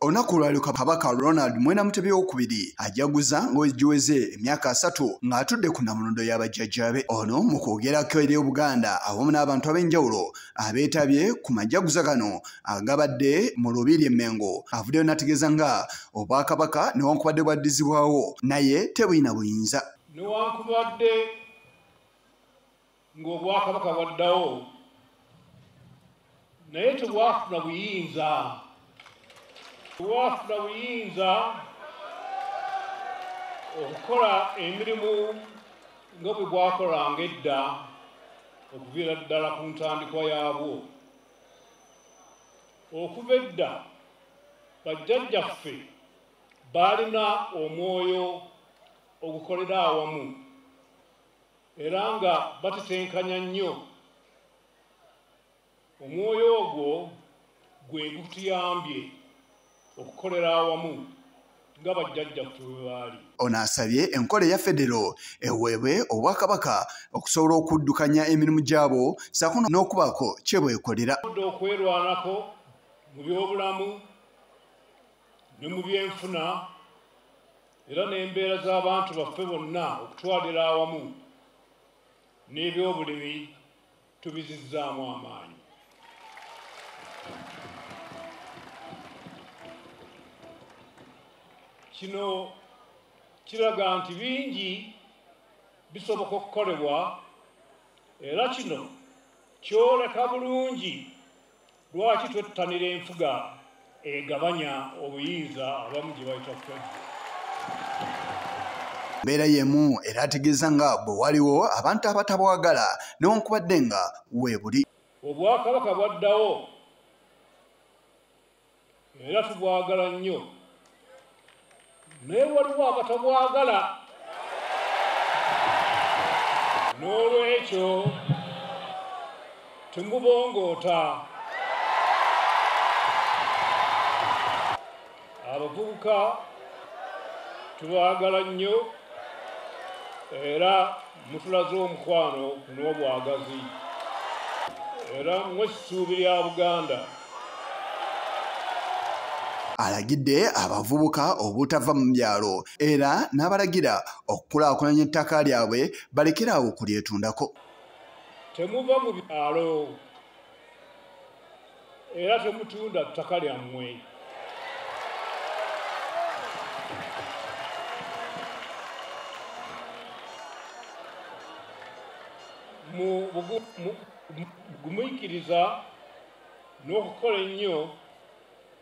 Olunaku lwaleero Kabaka Ronald mwena Mutebi II Ajaguzza ng'ogiweze emyaka 3 ng'atudde ku Namulondo ya Bajjajjaabe. Ono mu kwogerako eri Obuganda awamu n'abantu ab'enjawulo abeetabye ku majjaguza gano agabadde mu Lubiri Mengo avuddeyo n'ategeeza nga Obwakabaka newankubadde bwaddizibwawo naye tebulina buyinza. Newankubadde ng'Obwakabaka bwaddawo naye tebwafuna buyinza. Tebwafuna buyinza okukola emirimu nga bwe bwakolanga edda okuviira ddala ku ntandikwa yaabwo. Okuva edda bajjajjaffe baalina omwoyo ogukolera awamu era nga batetenkanya nnyo. Omwoyo ogwo gwe gutuyambye okukolera awamu nga bajjajjaffe bwe baali. Ono asabye enkola eya federo eweebwe Obwakabaka okusobola okuddukanya emirimu gyabo ssaako n'okubaako kye bwekolera. Okwerwanako mu byobulamu ne mu byenfuna era n'embeera z'abantu baffe bonna okutwalira awamu n'ebyobulimi tubizizzaamu amaanyi. Kino kiraga nti bingi bisoboka okukolebwa era kino kyoleka bulungi lwaki twettanira enfuga egabanya obuyinza abamu gye bayita federo. Mbeera y'emu era ategeeza nga bwe waliwo abantu abatabwagala newankubadde nga weebuli. Obwakabaka bwaddawo era tubwagala nnyo naye waliwo abatabwagala. N'olwekyo temubongoota. Abavubuka tubaagala nnyo era mutulaze omukwano n'obwagazi era mmwe essuubi lya Buganda. Alagidde abavubuka obutava mu byalo era n'abalagira okukulaakulanya ettaka lyabwe balekeraawo okulyetundako. Temuva mu byalo era temutunda ttaka lyammwe. Gumuikiriza n'okukola ennyo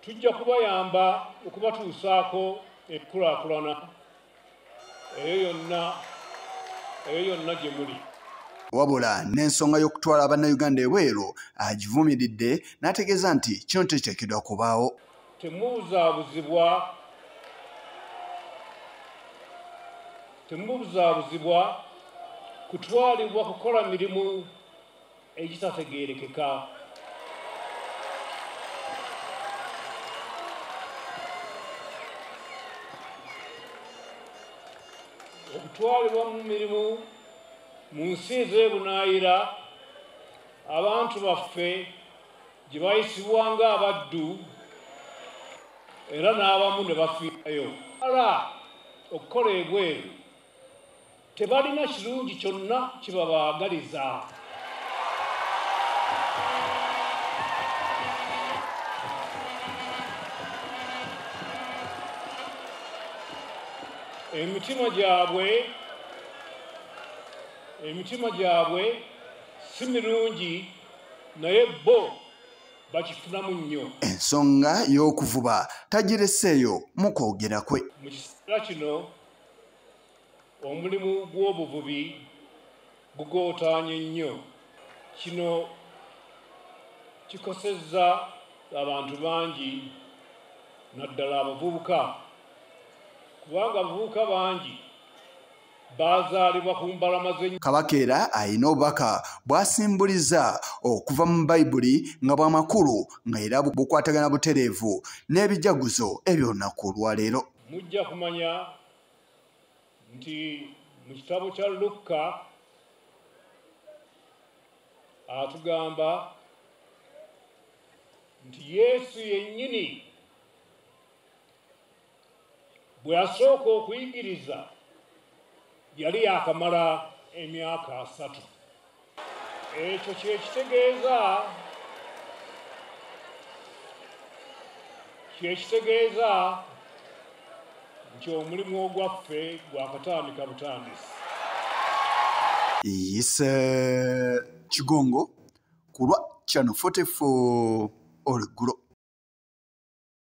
tujja kubayamba okubatuusaako enkulaakulana eyo yonna gye muli. Wabula n'ensonga y'okutwala Abannayuganda ebweru agivumiridde n'ategeeza nti kino tekiteekeddwa kubaawo. Temubuzaabuzibwa kutwalibwa kukola mirimu egitategeerekeka. Okutwalibwa mu mirimu mu nsi ez'ebunaayira abantu baffe gye bayisibwa ng'abaddu era n'abamu ne bafiirayo. Ala okukola ebweru tebalina kirungi kyonna kibabaagaliza. Emitima gyabwe si mirungi naye bo bakifunamu nnyo. Ensonga y'okuvuba tagireseeyo mu kwogera kwe. Mu kiseera kino omulimu gw'obuvubi gugootaanye nnyo. Kino kikosezza abantu bangi naddala abavubuka kubanga abavubuka bangi baazaalibwa ku mbalama z'ennyanja. Kabaka era ayina obubaka bw'asimbuliza okuva mu Bayibuli nga bw'amakulu nga era bukwatagana butereevu n'ebijaguzo eby'olunaku olwaleero. Mujja kumanya nti mu kitabo kya Lukka atugamba nti Yesu yennyini bwe yasooka okuyigiriza yali yakamala emyaka 3. Ekyo kyekitegeeza nti omulimu ogwaffe gwakatandika butandisi. Kigongo kulwa Channel 44 Oluggulo.